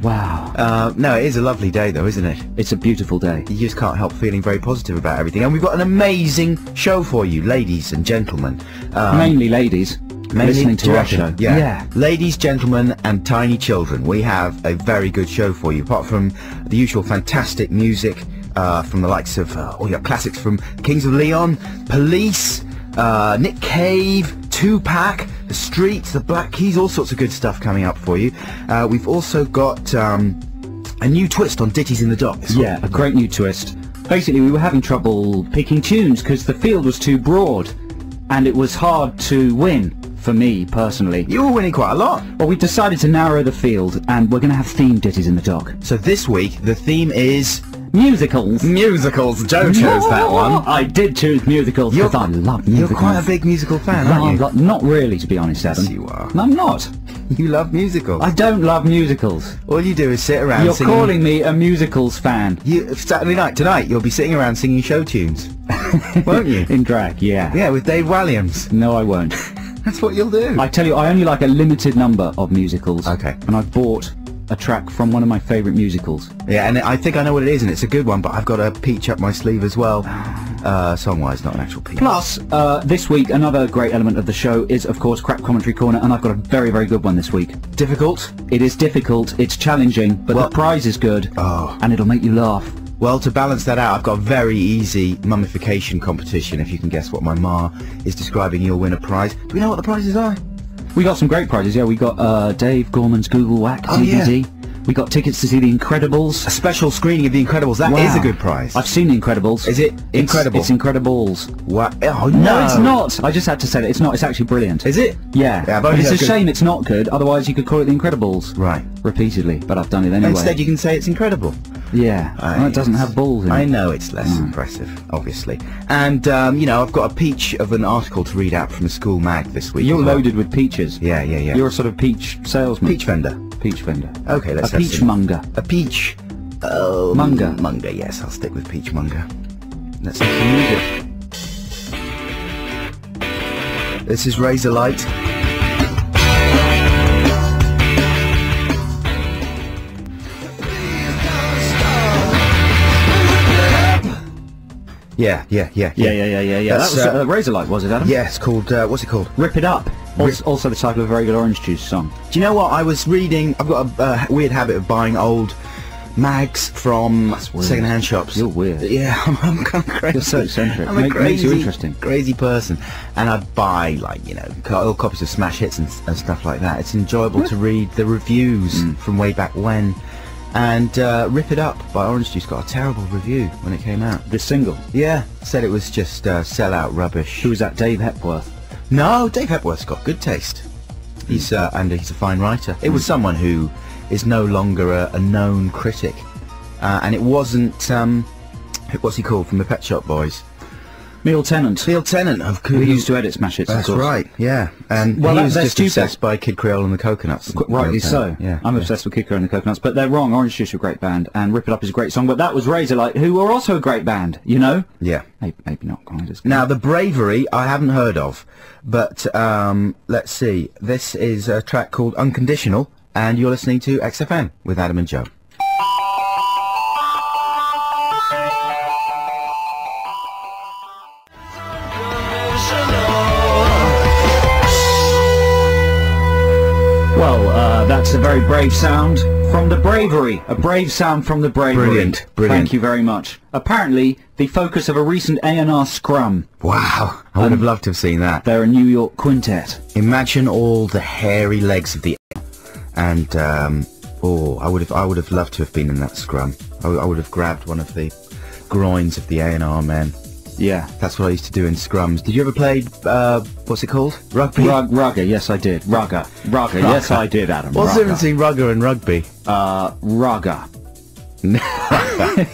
Wow. No, it is a lovely day though, isn't it? It's a beautiful day. You just can't help feeling very positive about everything. And we've got an amazing show for you, ladies and gentlemen. Mainly ladies. Listening to our show. Yeah. Ladies, gentlemen and tiny children, we have a very good show for you. Apart from the usual fantastic music from the likes of all your classics from Kings of Leon, Police, Nick Cave, Tupac, The Streets, The Black Keys, all sorts of good stuff coming up for you. We've also got a new twist on Ditties in the Dock. Yeah, a great new twist. Basically, we were having trouble picking tunes because the field was too broad and it was hard to win. For me, personally. You were winning quite a lot. Well, we decided to narrow the field, and we're going to have themed ditties in the dock. So this week, the theme is... musicals. Musicals. Joe chose that one. I did choose musicals because I love musicals. You're quite a big musical fan, aren't you? Not really, to be honest, Adam. Yes, you are. No, I'm not. You love musicals. I don't love musicals. All you do is sit around You're singing... calling me a musicals fan. Saturday night, tonight, you'll be sitting around singing show tunes. Won't you? In drag, yeah. Yeah, with Dave Williams. No, I won't. That's what you'll do. I tell you, I only like a limited number of musicals. Okay. And I bought a track from one of my favourite musicals. Yeah, and I think I know what it is, and it's a good one, but I've got a peach up my sleeve as well. Song-wise, not an actual peach. Plus, this week, another great element of the show is, of course, Crap Commentary Corner, and I've got a very, very good one this week. Difficult? It is difficult, it's challenging, but the prize is good, and it'll make you laugh. Well, to balance that out, I've got a very easy mummification competition. If you can guess what my ma is describing, you'll win a prize. Do we know what the prizes are? We got some great prizes, yeah. We got Dave Gorman's Google Whack DVD. Yeah. We got tickets to see The Incredibles. A special screening of The Incredibles. That is a good prize. I've seen The Incredibles. Is it incredible? It's Incredibles. What? Oh, no, it's not. I just had to say that. It's not. It's actually brilliant. Is it? Yeah. It's a shame it's not good. Otherwise, you could call it The Incredibles. Right. Repeatedly. But I've done it anyway. Instead, you can say it's incredible. Yeah. Well, it doesn't have balls in it. I know it's less impressive, obviously. And, you know, I've got a peach of an article to read out from a school mag this week. You're loaded with peaches. Yeah. You're a sort of peach salesman. Peach vendor. Peach vendor. Okay, let's have a peach monger. A peach... monger. Monger, yes, I'll stick with peach monger. Let's have some music. This is Razorlight. Yeah. That was Razorlight, was it, Adam? Yeah, it's called, what's it called? Rip It Up. Also the title of a very good Orange Juice song. Do you know what? I was reading, I've got a weird habit of buying old mags from second-hand shops. You're weird. Yeah, I'm kind of crazy. You're so eccentric. I'm a makes you interesting. Crazy person. And I buy, like, you know, old copies of smash hits and stuff like that. It's enjoyable to read the reviews from way back when. And Rip It Up by Orange Juice got a terrible review when it came out. This single? Yeah, said it was just sell-out rubbish. Who was that, Dave Hepworth? No, Dave Hepworth's got good taste. He's and he's a fine writer. It was someone who is no longer a known critic, and it wasn't what's he called from the Pet Shop Boys? Neil Tennant. Neil Tennant, of course. Who used to edit Smash Hits, That's of course. right, yeah. And well, he was just obsessed by Kid Creole and the Coconuts. Rightly so. Yeah, I'm obsessed with Kid Creole and the Coconuts, but they're wrong. Orange Juice are a great band, and Rip It Up is a great song, but that was Razorlight, who were also a great band, you know? Yeah. Maybe not quite as good. Now, The Bravery, I haven't heard of, but let's see. This is a track called Unconditional, and you're listening to XFM with Adam and Joe. Well, that's a very brave sound from The Bravery. A brave sound from The Bravery. Brilliant. Thank you very much. Apparently, the focus of a recent A&R scrum. Wow, I would have loved to have seen that. They're a New York quintet. Imagine all the hairy legs of the and I would have loved to have been in that scrum. I would have grabbed one of the groins of the A&R men. Yeah. That's what I used to do in scrums. Did you ever play, what's it called? Rugby? Rugger, yes I did. Rugger, yes I did, Adam. What's the difference between rugger and rugby? Rugger.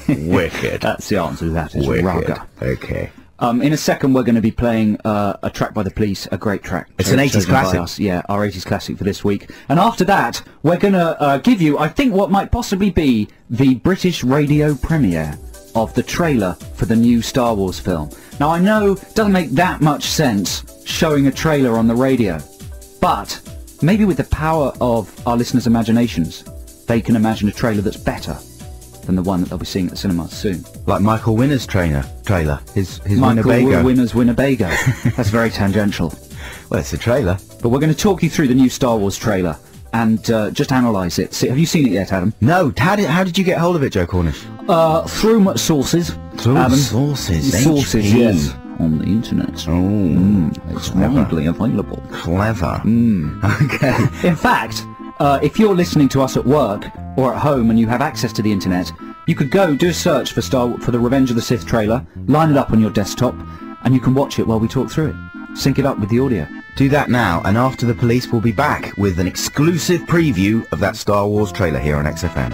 Wicked. That's the answer to that, is Wicked. rugger. Okay. In a second we're going to be playing a track by The Police, a great track. It's an 80s classic. Us. Yeah, our 80s classic for this week. And after that, we're going to give you, I think, what might possibly be the British radio premiere of the trailer for the new Star Wars film. Now, I know it doesn't make that much sense showing a trailer on the radio, but maybe with the power of our listeners' imaginations, they can imagine a trailer that's better than the one that they'll be seeing at the cinemas soon. Like Michael Winner's trailer, his Michael Winnebago. Winner's Winnebago. That's very tangential. Well, it's a trailer. But we're going to talk you through the new Star Wars trailer and just analyse it. See, have you seen it yet, Adam? No, how did you get hold of it, Joe Cornish? Through sources. Through Adam. sources. Sources, HP. yes. On the internet. It's widely available. Clever. Okay. In fact, if you're listening to us at work or at home and you have access to the internet, you could go do a search for the Revenge of the Sith trailer, line it up on your desktop, and you can watch it while we talk through it. Sync it up with the audio. Do that now, and after the police, we'll be back with an exclusive preview of that Star Wars trailer here on XFM.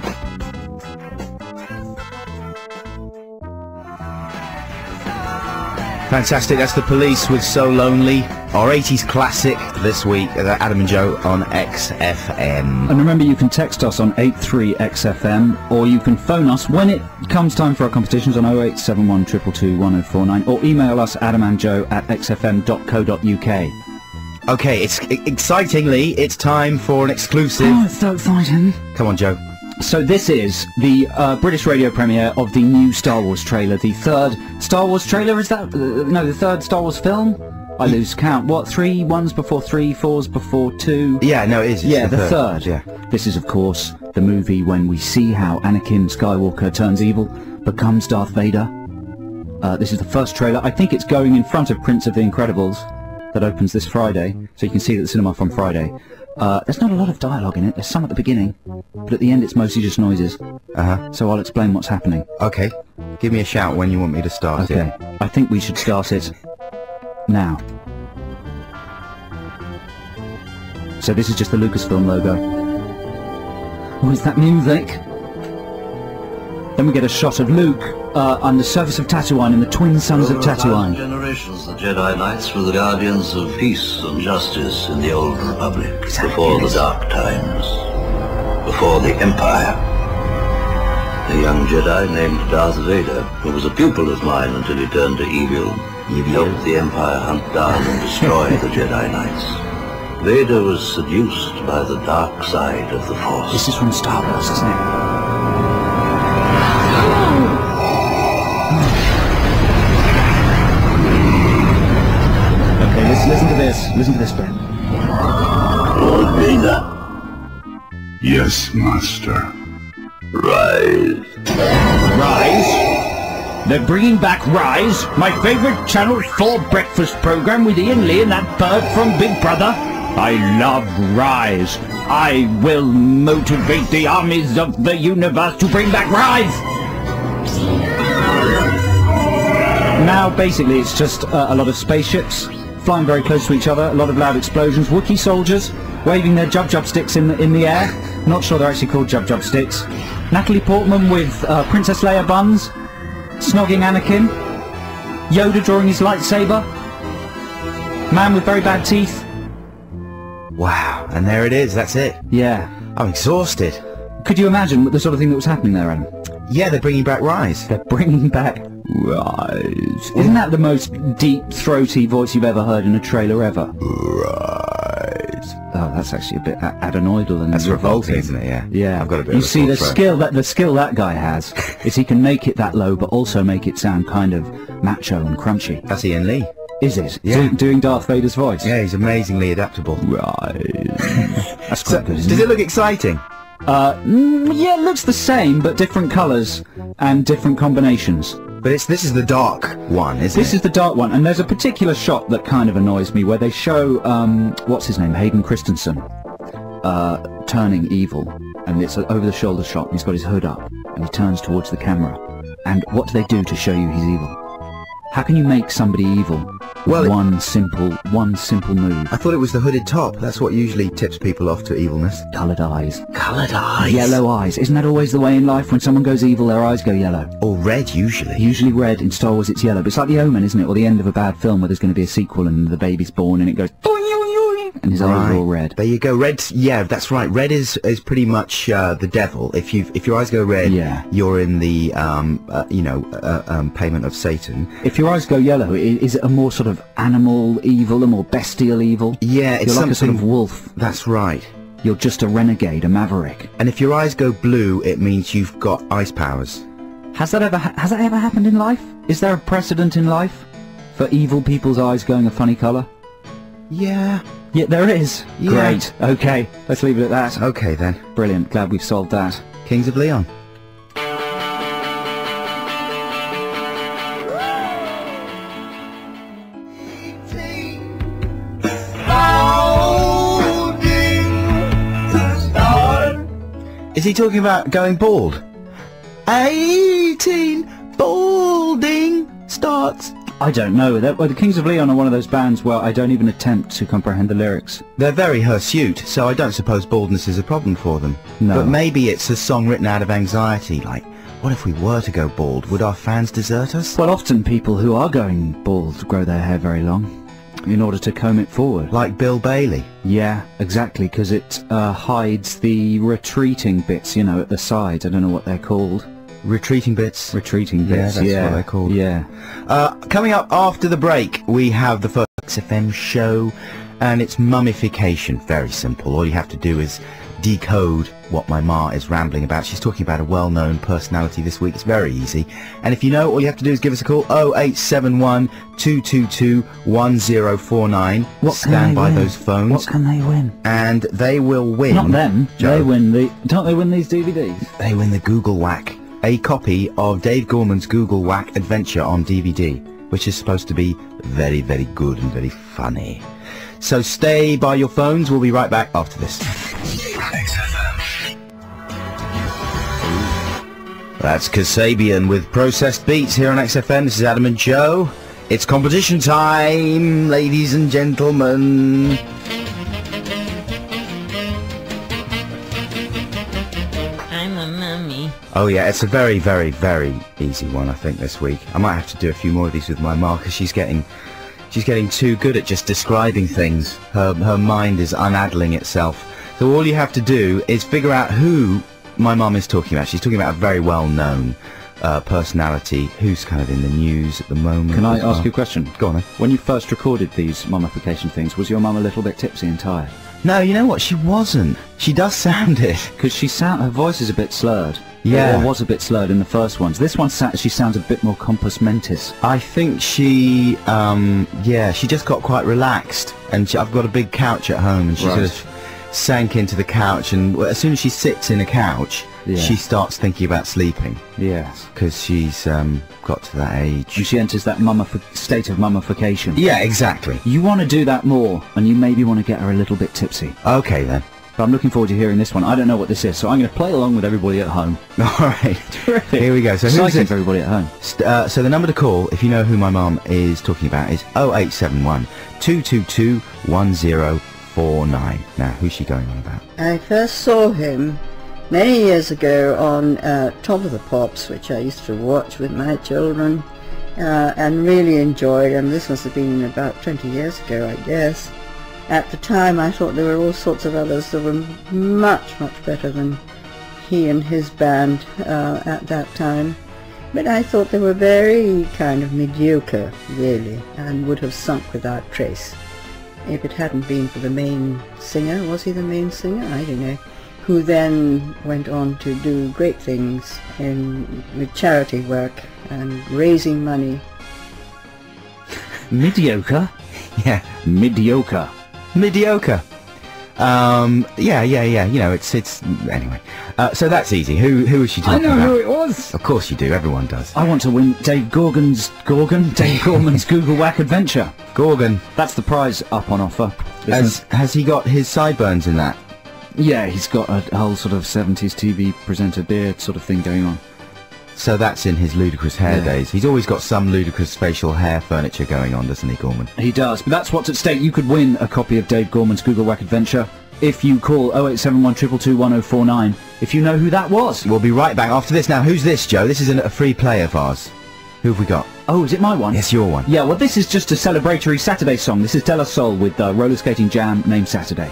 Fantastic, that's the Police with So Lonely, our 80s classic this week, Adam and Joe on XFM. And remember, you can text us on 83XFM, or you can phone us when it comes time for our competitions on 0871 222 1049, or email us adamandjoe@xfm.co.uk. Okay, excitingly, it's time for an exclusive... Oh, it's so exciting. Come on, Joe. So this is the British radio premiere of the new Star Wars trailer, the third Star Wars trailer, is that? No, the third Star Wars film? I lose count. What, 3? 1's before 3, 4's before 2? Yeah, no, it is. Yeah, the third. Yeah. This is, of course, the movie when we see how Anakin Skywalker turns evil, becomes Darth Vader. This is the first trailer. I think it's going in front of Prince of the Incredibles, that opens this Friday, so you can see it at the cinema from Friday. There's not a lot of dialogue in it. There's some at the beginning, but at the end it's mostly just noises. So I'll explain what's happening. Okay. Give me a shout when you want me to start it. Okay. I think we should start it now. So this is just the Lucasfilm logo. Oh, is that music? Then we get a shot of Luke on the surface of Tatooine and the twin sons of Tatooine. For generations, the Jedi Knights were the guardians of peace and justice in the Old Republic, before the Dark Times, before the Empire. A young Jedi named Darth Vader, who was a pupil of mine until he turned to evil, helped the Empire hunt down and destroy the Jedi Knights. Vader was seduced by the dark side of the Force. This is from Star Wars, isn't it? Listen to this. Listen to this bit. Lord Vader, Yes, Master. rise. Rise? They're bringing back Rise, my favourite Channel 4 breakfast programme with Ian Lee and that bird from Big Brother. I love Rise. I will motivate the armies of the universe to bring back Rise. Now, basically, it's just a lot of spaceships flying very close to each other, a lot of loud explosions, Wookiee soldiers waving their jub-jub sticks in the air. Not sure they're actually called jub-jub sticks. Natalie Portman with Princess Leia buns, snogging Anakin. Yoda drawing his lightsaber. Man with very bad teeth. Wow, and there it is, that's it. Yeah. I'm exhausted. Could you imagine the sort of thing that was happening there, Adam? Yeah, they're bringing back Rise. They're bringing back Rise. Isn't that the most deep, throaty voice you've ever heard in a trailer ever? Rise. Oh, that's actually a bit adenoidal and That's revolting, revolting, isn't it? Yeah. Yeah. I've got a bit You of a see, sore the throat. skill that guy has is he can make it that low, but also make it sound kind of macho and crunchy. That's Ian Lee. Is it? Yeah. Doing Darth Vader's voice. Yeah, he's amazingly adaptable. Rise. That's So, quite good, isn't does it? it look exciting? Yeah, it looks the same, but different colours and different combinations. But this is the dark one, isn't This it? is the dark one, and there's a particular shot that kind of annoys me where they show, what's his name, Hayden Christensen, turning evil, and it's an over-the-shoulder shot, and he's got his hood up, and he turns towards the camera. And what do they do to show you he's evil? How can you make somebody evil with Well, one simple move? I thought it was the hooded top. That's what usually tips people off to evilness. Coloured eyes. Coloured eyes. Yellow eyes. Isn't that always the way in life? When someone goes evil, their eyes go yellow. Or red, usually. Usually red. In Star Wars it's yellow, but it's like The Omen, isn't it? Or the end of a bad film where there's going to be a sequel and the baby's born and it goes and his eyes are all red. There you go. Red. Yeah, that's right. Red is pretty much the devil. If your eyes go red, Yeah. you're in the payment of Satan. If your eyes go yellow, is it a more sort of animal evil, a more bestial evil? Yeah, it's You're like a sort something- of wolf. That's right. You're just a renegade, a maverick. And if your eyes go blue, it means you've got ice powers. Has that ever happened in life? Is there a precedent in life for evil people's eyes going a funny colour? Yeah. Yeah, there is. Yeah. Great. Okay, let's leave it at that. Okay then. Brilliant. Glad we've solved that. Kings of Leon. Is he talking about going bald? 18 balding starts. I don't know. The Kings of Leon are one of those bands where I don't even attempt to comprehend the lyrics. They're very hirsute, so I don't suppose baldness is a problem for them. No. But maybe it's a song written out of anxiety, like, what if we were to go bald? Would our fans desert us? Well, often people who are going bald grow their hair very long in order to comb it forward. Like Bill Bailey. Yeah, exactly, because it hides the retreating bits, you know, at the sides. I don't know what they're called. Retreating bits. Retreating bits, that's what they're called. Yeah. Coming up after the break, we have the first XFM show, and it's mummification. Very simple. All you have to do is decode what my ma is rambling about. She's talking about a well-known personality this week. It's very easy. And if you know, all you have to do is give us a call, 0871 222 1049. Stand by those phones. What can they win? And they will win. Not them. Joe. They win the... Don't they win these DVDs? They win the Google Whack. A copy of Dave Gorman's Google Whack Adventure on DVD, which is supposed to be very, very good and very funny. So stay by your phones. We'll be right back after this. That's Kasabian with Processed Beats here on XFM. This is Adam and Joe. It's competition time, ladies and gentlemen. I'm a mummy. Oh yeah, it's a very, very, very easy one, I think, this week. I might have to do a few more of these with my ma, because she's getting too good at just describing things. Her mind is unaddling itself. So all you have to do is figure out who my mum is talking about. She's talking about a very well-known personality who's kind of in the news at the moment. Can I as well. ask you a question? Go on then. When you first recorded these mummification things, was your mum a little bit tipsy and tired? No, you know what? She wasn't. She does sound it. Because her voice is a bit slurred. Yeah. Or was a bit slurred in the first ones. This one, she sounds a bit more compos mentis. I think she, she just got quite relaxed. And I've got a big couch at home, and she Right. sort of sank into the couch. And as soon as she sits in a couch, Yeah. she starts thinking about sleeping. Yes. Because she's got to that age. And she enters that state of mummification. Yeah, exactly. You want to do that more, and you maybe want to get her a little bit tipsy. Okay, then. But I'm looking forward to hearing this one. I don't know what this is, so I'm going to play along with everybody at home. All right. Terrific. Here we go. So who's Exciting it? for everybody at home. So the number to call, if you know who my mum is talking about, is 0871 222 1049. Now, who's she going on about? I first saw him many years ago on Top of the Pops, which I used to watch with my children and really enjoyed, and this must have been about 20 years ago, I guess. At the time I thought there were all sorts of others that were much, much better than he and his band at that time. But I thought they were very kind of mediocre, really, and would have sunk without trace if it hadn't been for the main singer. Was he the main singer? I don't know. Who then went on to do great things with charity work and raising money. Mediocre? Yeah. Mediocre. Mediocre. Yeah. You know, it's anyway. So that's easy. Who is she talking about? it was. Of course you do. Everyone does. I want to win Dave Gorman's Google Whack Adventure. Gorgon. That's the prize up on offer. Has he got his sideburns in that? Yeah, he's got a whole sort of 70s TV presenter beard sort of thing going on. So that's in his ludicrous hair Yeah. days. He's always got some ludicrous facial hair furniture going on, doesn't he, Gorman? He does, but that's what's at stake. You could win a copy of Dave Gorman's Google Whack Adventure if you call 0871 222 1049 if you know who that was. We'll be right back after this. Now, who's this, Joe? This is a free play of ours. Who have we got? Oh, is it my one? It's your one. Yeah, well, this is just a celebratory Saturday song. This is De La Soul with Roller Skating Jam named Saturday.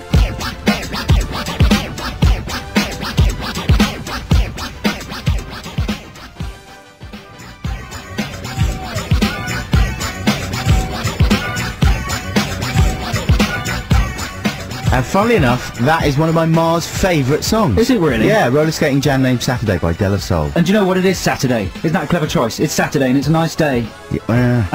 And funnily enough, that is one of my Ma's favourite songs. Is it really? Yeah, Roller Skating Jam named Saturday by De La Soul. And do you know what it is Saturday? Isn't that a clever choice? It's Saturday and it's a nice day. Yeah,